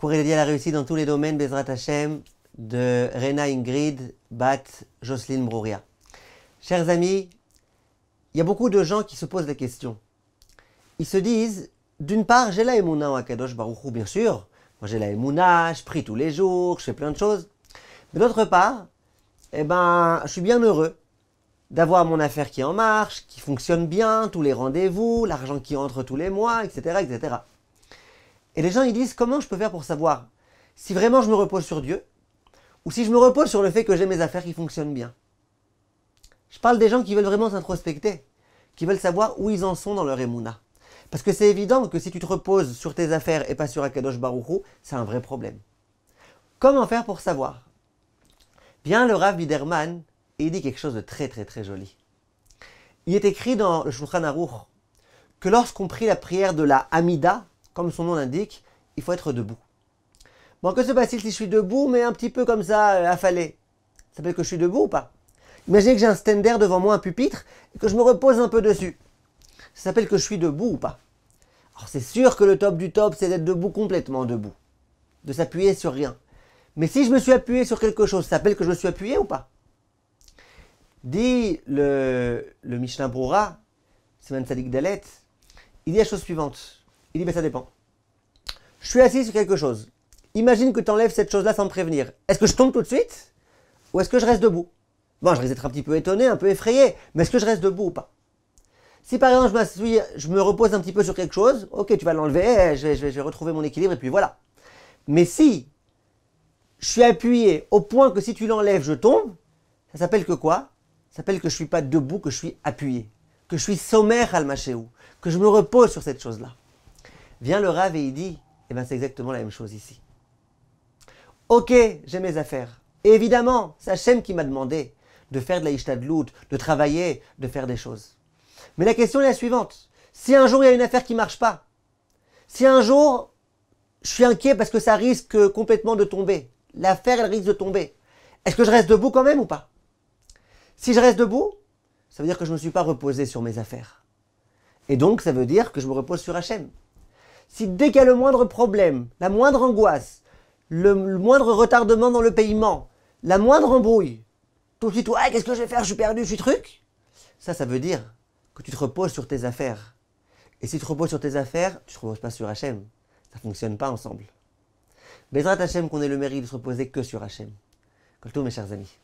pour aider à la réussite dans tous les domaines, Bezrat Hashem, de Rena Ingrid Bat Jocelyne Brouria. Chers amis, il y a beaucoup de gens qui se posent la question. Ils se disent, d'une part, j'ai la Emouna en Akadosh Baruch Hu, bien sûr. Moi j'ai la Emouna, je prie tous les jours, je fais plein de choses. Mais d'autre part, je suis bien heureux d'avoir mon affaire qui est en marche, qui fonctionne bien, tous les rendez-vous, l'argent qui entre tous les mois, etc., etc. Et les gens, ils disent, comment je peux faire pour savoir si vraiment je me repose sur Dieu ou si je me repose sur le fait que j'ai mes affaires qui fonctionnent bien. Je parle des gens qui veulent vraiment s'introspecter, qui veulent savoir où ils en sont dans leur émouna. Parce que c'est évident que si tu te reposes sur tes affaires et pas sur Akadosh Baruch Hu, c'est un vrai problème. Comment faire pour savoir? Bien, le Rav Biderman, il dit quelque chose de très très très joli. Il est écrit dans le Shulchan Aruch que lorsqu'on prie la prière de la Hamida, comme son nom l'indique, il faut être debout. Bon, que se passe-t-il si je suis debout, mais un petit peu comme ça, affalé? Ça s'appelle que je suis debout ou pas? Imaginez que j'ai un stender devant moi, un pupitre, et que je me repose un peu dessus. Ça s'appelle que je suis debout ou pas? Alors c'est sûr que le top du top, c'est d'être debout, complètement debout. De s'appuyer sur rien. Mais si je me suis appuyé sur quelque chose, ça s'appelle que je me suis appuyé ou pas? Dit le Mishnah Brura, Siman Tzadik Dalet, il dit la chose suivante. Il dit, ça dépend. Je suis assis sur quelque chose. Imagine que tu enlèves cette chose-là sans me prévenir. Est-ce que je tombe tout de suite? Ou est-ce que je reste debout? Bon, je risque d'être un petit peu étonné, un peu effrayé, mais est-ce que je reste debout ou pas? Si par exemple je me repose un petit peu sur quelque chose, ok, tu vas l'enlever, je vais retrouver mon équilibre et puis voilà. Mais si je suis appuyé au point que si tu l'enlèves, je tombe, ça s'appelle que quoi? Ça s'appelle que je ne suis pas debout, que je suis appuyé, que je suis sommaire al machéou, que je me repose sur cette chose-là. Vient le Rav et il dit, c'est exactement la même chose ici. Ok, j'ai mes affaires. Et évidemment, c'est Hachem qui m'a demandé de faire de la ishtadlout, de travailler, de faire des choses. Mais la question est la suivante. Si un jour il y a une affaire qui ne marche pas, si un jour je suis inquiet parce que ça risque complètement de tomber, l'affaire elle risque de tomber, est-ce que je reste debout quand même ou pas? Si je reste debout, ça veut dire que je ne me suis pas reposé sur mes affaires. Et donc ça veut dire que je me repose sur Hachem. Si dès qu'il y a le moindre problème, la moindre angoisse, le moindre retardement dans le paiement, la moindre embrouille, tout de suite, ouais, qu'est-ce que je vais faire? Je suis perdu, je suis truc. Ça veut dire que tu te reposes sur tes affaires. Et si tu te reposes sur tes affaires, tu ne te reposes pas sur Hachem. Ça ne fonctionne pas ensemble. Bezrat Hachem qu'on ait le mérite de se reposer que sur Hachem. Comme tous mes chers amis.